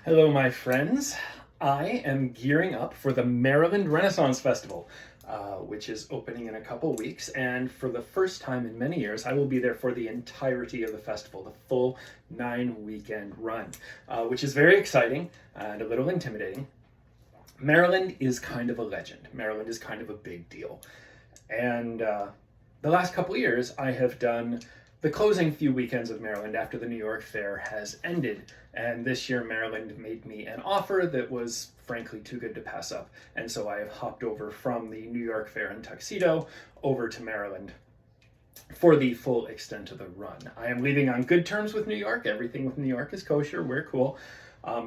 Hello, my friends. I am gearing up for the Maryland Renaissance Festival, which is opening in a couple weeks. And for the first time in many years, I will be there for the entirety of the festival, the full 9-weekend run, which is very exciting and a little intimidating. Maryland is kind of a legend. Maryland is kind of a big deal. And the last couple years, I have done the closing few weekends of Maryland after the New York Fair has ended. And this year, Maryland made me an offer that was frankly too good to pass up. And so I have hopped over from the New York Fair in tuxedo over to Maryland for the full extent of the run. I am leaving on good terms with New York. Everything with New York is kosher. We're cool.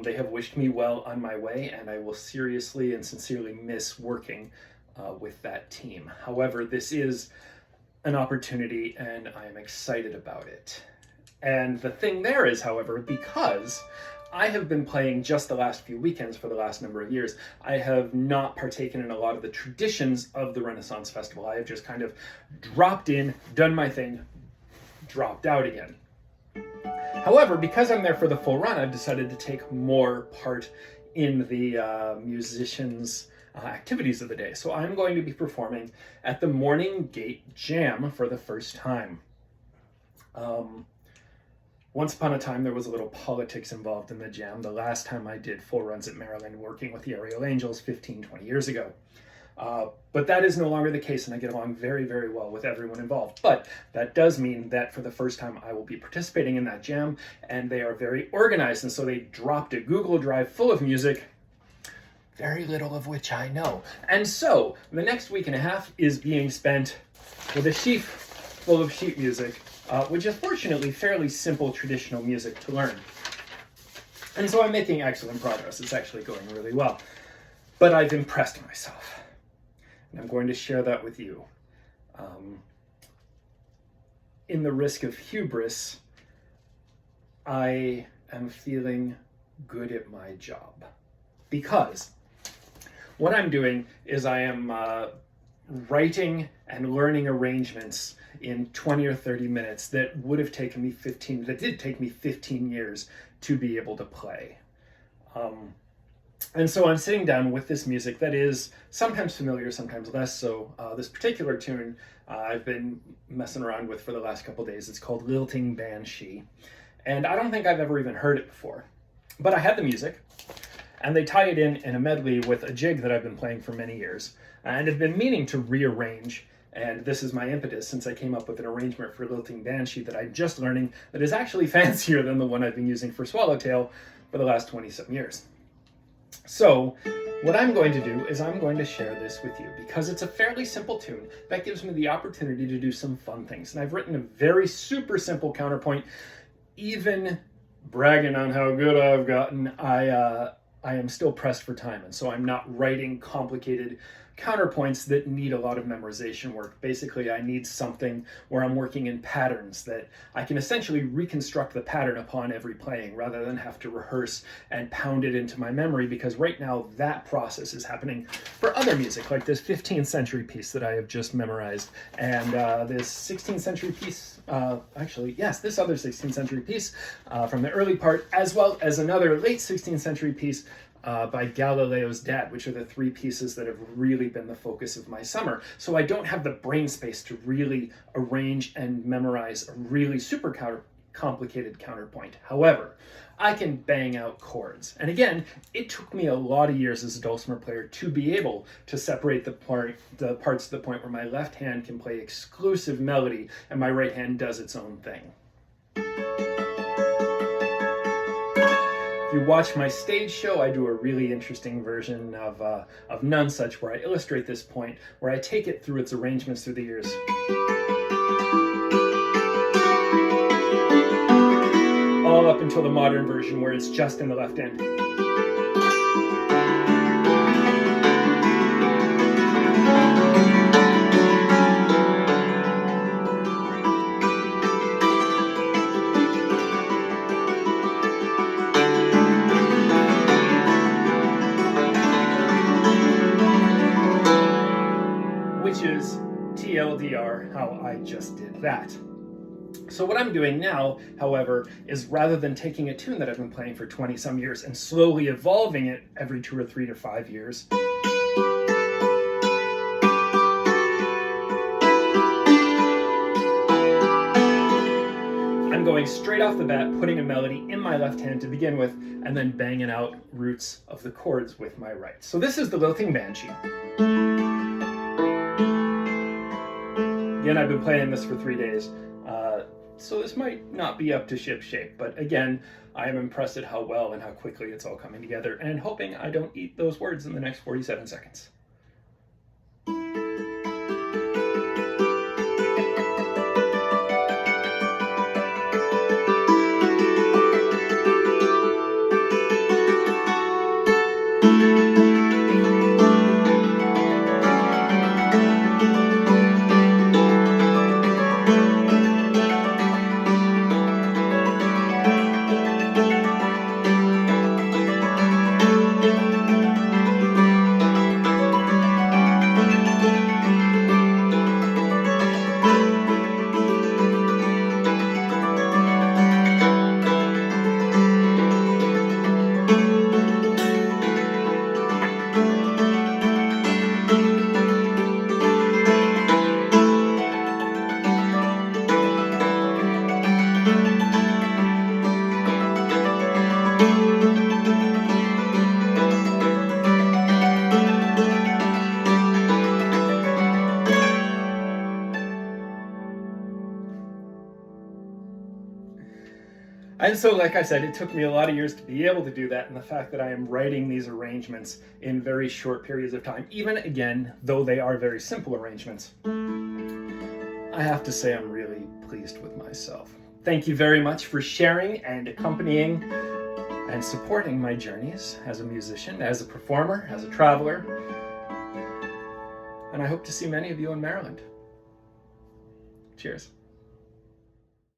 They have wished me well on my way, and I will seriously and sincerely miss working with that team. However, this is an opportunity, and I am excited about it. And the thing there is, however, because I have been playing just the last few weekends for the last number of years, I have not partaken in a lot of the traditions of the Renaissance Festival. I have just kind of dropped in, done my thing, dropped out again. However, because I'm there for the full run, I've decided to take more part in the musicians' activities of the day. So I'm going to be performing at the Morning Gate Jam for the first time. Once upon a time, there was a little politics involved in the jam. The last time I did full runs at Maryland working with the Aerial Angels 15, 20 years ago. But that is no longer the case, and I get along very, very well with everyone involved. But that does mean that for the first time, I will be participating in that jam, and they are very organized, and so they dropped a Google Drive full of music, very little of which I know. And so the next week and a half is being spent with a sheaf full of sheet music, which is fortunately fairly simple traditional music to learn. And so I'm making excellent progress. It's actually going really well. But I've impressed myself. And I'm going to share that with you. In the risk of hubris, I am feeling good at my job. Because what I'm doing is I am writing and learning arrangements in 20 or 30 minutes that did take me 15 years to be able to play. And so I'm sitting down with this music that is sometimes familiar, sometimes less so. This particular tune I've been messing around with for the last couple days. It's called Lilting, Banshee. And I don't think I've ever even heard it before. But I had the music, and they tie it in a medley with a jig that I've been playing for many years, and have been meaning to rearrange. And this is my impetus, since I came up with an arrangement for Lilting Banshee that I'm just learning that is actually fancier than the one I've been using for Swallowtail for the last 27 years. So what I'm going to do is I'm going to share this with you because it's a fairly simple tune that gives me the opportunity to do some fun things. And I've written a very super simple counterpoint. Even bragging on how good I've gotten, I am still pressed for time, and so I'm not writing complicated counterpoints that need a lot of memorization work. Basically, I need something where I'm working in patterns that I can essentially reconstruct the pattern upon every playing rather than have to rehearse and pound it into my memory, because right now that process is happening for other music, like this 15th century piece that I have just memorized, and this 16th century piece, this other 16th century piece from the early part, as well as another late 16th century piece by Galileo's dad, which are the three pieces that have really been the focus of my summer. So I don't have the brain space to really arrange and memorize a really super complicated counterpoint. However, I can bang out chords. And again, it took me a lot of years as a dulcimer player to be able to separate the parts to the point where my left hand can play exclusive melody and my right hand does its own thing. If you watch my stage show, I do a really interesting version of None Such, where I illustrate this point, where I take it through its arrangements through the years. All up until the modern version, where it's just in the left end. Which is TLDR how I just did that. So what I'm doing now, however, is rather than taking a tune that I've been playing for 20 some years and slowly evolving it every 2 or 3 to 5 years, I'm going straight off the bat, putting a melody in my left hand to begin with, and then banging out roots of the chords with my right. So this is the Lilting Banshee. Again, I've been playing this for 3 days, so this might not be up to ship shape, but again, I am impressed at how well and how quickly it's all coming together, and hoping I don't eat those words in the next 47 seconds. And so, like I said, it took me a lot of years to be able to do that, and the fact that I am writing these arrangements in very short periods of time, even again, though they are very simple arrangements, I have to say I'm really pleased with myself. Thank you very much for sharing and accompanying and supporting my journeys as a musician, as a performer, as a traveler, and I hope to see many of you in Maryland. Cheers.